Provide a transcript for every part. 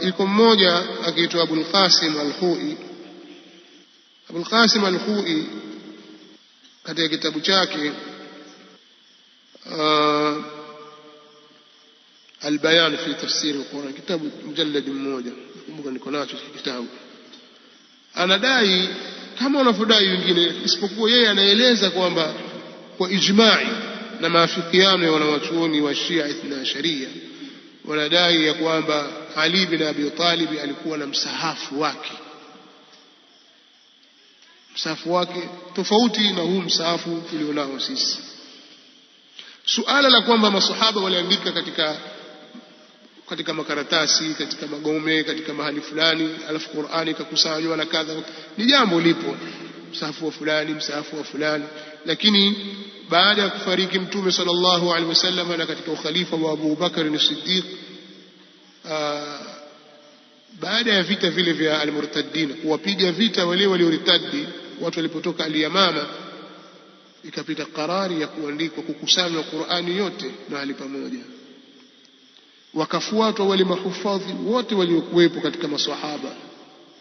yuko mmoja akiitwa Abul Qasim al-Khui. Abul Qasim al-Khui katika kitabu chake Al-Bayan fi tafsir al-Quran, kitabu mjallad mmoja, kumbuka niko nacho kitabu, anadai kama wanavyodai wengine, isipokuwa yeye anaeleza kwamba kwa ijma'i na maafikiano ya wanawachuoni wa Shia Ithna Sharia, wanadai ya kwamba Ali bin Abi Talib alikuwa na msahafu wake tofauti na huu msahafu tulionao sisi. Suala la kwamba masahaba waliandika katika makaratasi, katika magome, katika mahali fulani, alafu Qur'ani ikakusanywa na kadha, ni jambo lipo, msahafu wa fulani, msahafu wa fulani. Lakini baada ya kufariki Mtume sallallahu alaihi wasallam na katika ukhalifa wa Abu Bakar as-Siddiq, baada ya vita vile vya al-Murtaddin, kuwapiga vita wale walioritadi, watu walipotoka al-Yamama, ikapita karari ya kukusanywa Qur'ani yote mahali pamoja, wakafuatwa wale mahufadhi wote waliokuwepo katika maswahaba,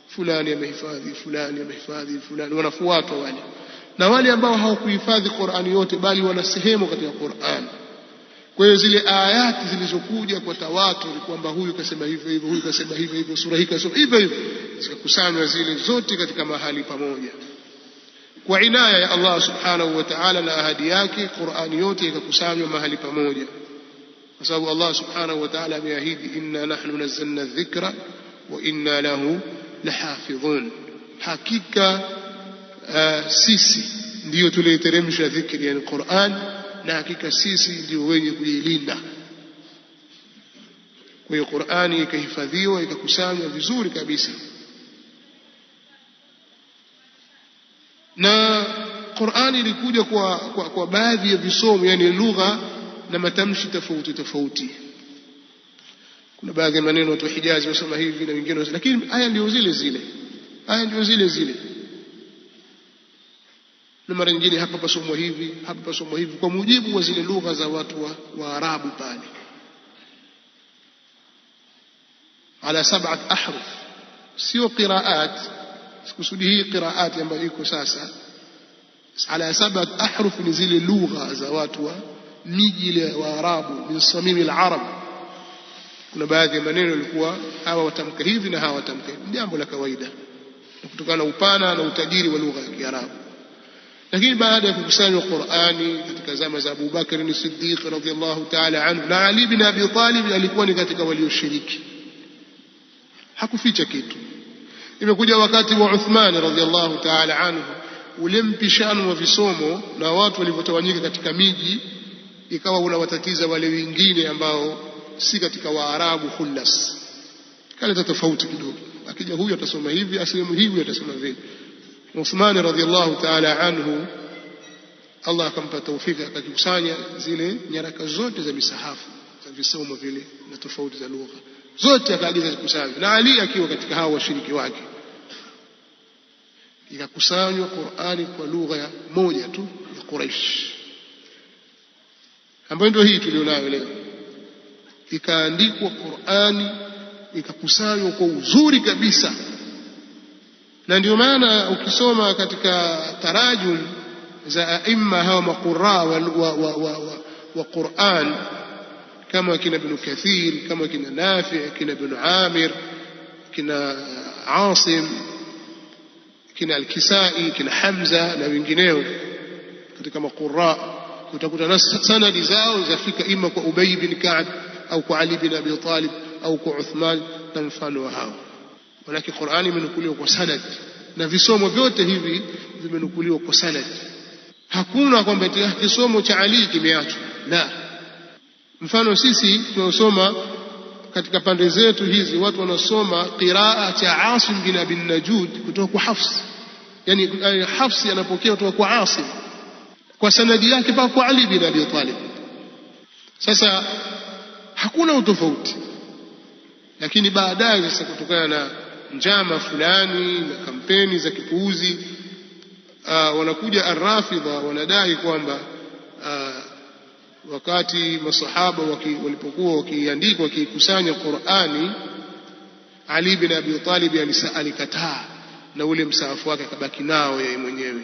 fulani amehifadhi, fulani amehifadhi, fulani, wanafuatwa wale, na wale ambao hawakuhifadhi Qur'ani yote bali wana sehemu katika Qur'an. Kwa hiyo zile ayati zilizokuja kwa tawatur kwamba huyu kasema hivyo hivyo, huyu kasema hivyo hivyo, sura hii kasema hivyo hivyo, zikakusanywa zile zote katika mahali pamoja kwa inaya ya Allah subhanahu wa ta'ala na ahadi yake. Qur'ani yote ikakusanywa mahali pamoja, kwa sababu Allah subhanahu wa ta'ala ameahidi, inna nahnu nazzalna dhikra wa inna lahu lahafidhun, hakika sisi ndio tuliteremsha dhikri, yani Qur'an, na hakika sisi ndio wenye kuilinda. Kwa hiyo Qur'ani ikahifadhiwa, ikakusanywa vizuri kabisa. Na Qur'ani ilikuja kwa baadhi ya visomo, yani lugha na matamshi tofauti tofauti. Kuna baadhi ya maneno watu wa Hijazi wasema hivi na wengine wasema, lakini aya ndio zile zile, aya ndio zile zile, na mara nyingine hapa pasomwa hivi, hapa pasomwa hivi, kwa mujibu wa zile lugha za watu wa Arabu pale, ala 7 ahruf, sio qiraat. Sikusudi hii qiraat ambayo iko sasa, ala 7 ahruf ni zile lugha za watu wa miji ile wa Arabu, min samimi al-arab. Kuna baadhi ya maneno yalikuwa hawa watamka hivi na hawa watamka hivi, jambo la kawaida kutokana na upana na utajiri wa lugha ya Kiarabu. Lakini baada ya kukusanywa Qur'ani katika zama za Abu Bakar as-Siddiq radhiyallahu ta'ala anhu, na Ali bin Abi Talib alikuwa ni katika walioshiriki, hakuficha kitu. Imekuja wakati wa Uthman radhiyallahu ta'ala anhu, ule mpishano wa visomo na watu walivyotawanyika katika miji, ikawa unawatatiza wale wengine ambao si katika Waarabu khullas, kaleta tofauti kidogo. Akija huyu atasoma hivi, asemu hivi atasoma vile. Uthman radhiyallahu ta'ala anhu, Allah akampa tawfiki, akakusanya zile nyaraka zote za misahafu za visomo vile na tofauti za lugha zote, akaagiza zikusanywe, na Ali akiwa katika hao washiriki wake. Ikakusanywa Qur'ani kwa lugha moja tu ya Quraysh, ambayo ndio hii tulionayo leo. Ikaandikwa Qur'ani, ikakusanywa kwa uzuri kabisa. Na ndio maana ukisoma katika tarajum za aima hawa maqurra wa Qur'an, kama kina Ibn Kathir, kama kina Nafi', kina Ibn Amir, kina Asim, kina Al-Kisai, kina Hamza na wengineo katika maqurra, utakuta sanadi zao zafika ima kwa Ubay bin Ka'b au kwa Ali bin Abi Talib au kwa Uthman na mfano wa hao. Walaki Qur'ani imenukuliwa kwa sanad, na visomo vyote hivi vimenukuliwa kwa sanad. Hakuna kwamba kisomo cha Ali kimeachwa, la. Mfano sisi tunasoma katika pande zetu hizi, watu wanasoma qiraa cha Asim bin Abi Najud kutoka kwa Hafs, yani Hafs anapokea kutoka kwa Asim kwa sanadi yake mpaka kwa Ali bin Abi Talib. Sasa hakuna utofauti, lakini baadaye sasa kutokana na njama fulani na kampeni za kipuuzi, wanakuja Ar-Rafidha wanadai kwamba wakati masahaba walipokuwa wakiandika wakikusanya Qur'ani, Ali bin Abi Talib alikataa, na ule msaafu wake akabaki nao yeye mwenyewe,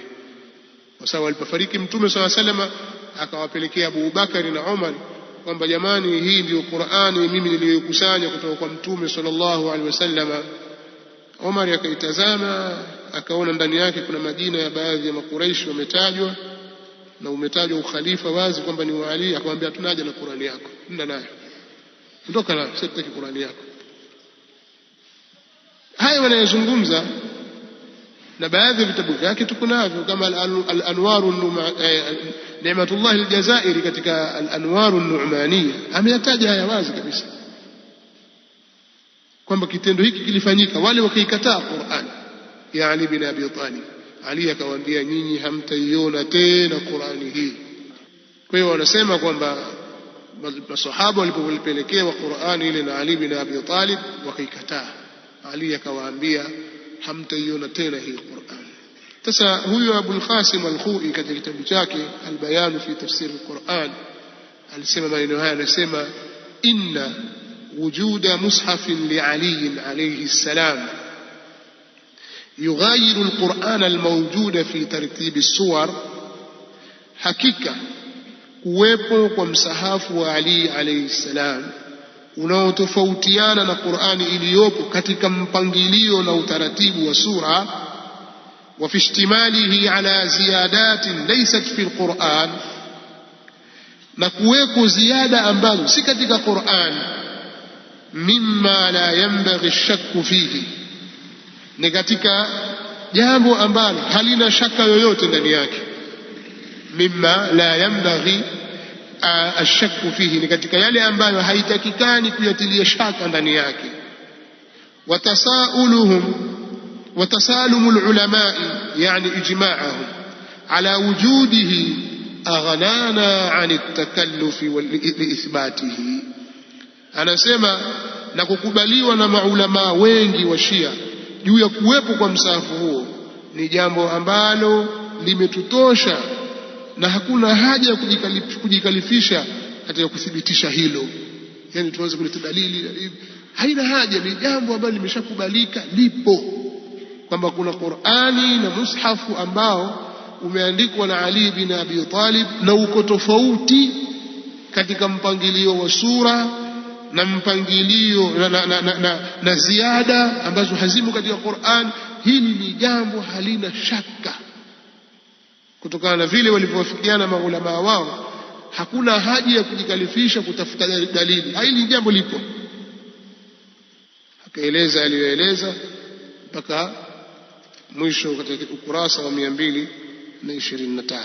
kwa sababu alipofariki Mtume sallallahu alaihi wasallam akawapelekea Abu Bakari na Umar kwamba jamani, hii ndiyo Qur'ani mimi niliyokusanya kutoka kwa Mtume sallallahu alaihi wasallam. Umar akaitazama akaona ndani yake kuna majina ya baadhi ya Makuraishi wametajwa, na umetajwa ukhalifa wazi kwamba ni wa Ali. Akamwambia tunaja na Qur'ani yako, nenda nayo, ondoka nayo, sitaki Qur'ani yako. Haya wanayozungumza na baadhi ya vitabu vyake tuko navyo kama al-Anwar Ni'matullah al-Jazairi katika al-Anwar an-Nu'maniyya ameyataja haya wazi kabisa kwamba kitendo hiki kilifanyika, wale wakaikataa Qur'an ya Ali bin Abi Talib. Ali akawaambia nyinyi hamtaiona tena Qur'ani hii. Kwa hiyo wanasema kwamba masahaba walipopelekewa Qur'ani ile na Ali bin Abi Talib wakaikataa, Ali akawaambia hamtaiona tena hii Qur'an. Sasa huyu Abul Qasim al-Khoi katika kitabu chake Al-Bayan fi Tafsir al-Qur'an alisema maneno haya, anasema inna wujuda mushafin li Ali alayhi salam يغير القرآن الموجود في ترتيب السور. hakika kuwepo kwa msahafu wa Ali alayhi salam unaotofautiana na Qur'ani iliyopo katika mpangilio na utaratibu wa sura, wa fi ihtimalihi ala ziyadatin laysat fi al-Qur'an, na kuweko ziada ambazo si katika Qur'an, mimma la yanbaghi ash-shakku fihi, ni katika jambo ambalo halina shaka yoyote ndani yake. Mimma la yanbaghi ashakku fihi, ni katika yale ambayo haitakikani kuyatilia shaka ndani yake. Watasalumu al-ulama yani ijma'ahum ala wujudihi aghnana an at-takallufi liithbatihi. Anasema na kukubaliwa na maulama wengi wa Shia juu ya kuwepo kwa msahafu huo ni jambo ambalo limetutosha na hakuna haja ya kujikalifisha katika kuthibitisha hilo. Yani tuanze kuleta dalili, haina haja, ni jambo ambalo limeshakubalika, lipo kwamba kuna Qur'ani na mushafu ambao umeandikwa na Ali bin Abi Talib na uko tofauti katika mpangilio wa sura na mpangilio na ziada ambazo hazimu katika Qur'an. Hili ni jambo halina shaka kutokana na vile walivyowafikiana maulama wao. Hakuna haja ya kujikalifisha kutafuta dalili, hili jambo lipo. Akaeleza aliyoeleza mpaka mwisho katika ukurasa wa 223.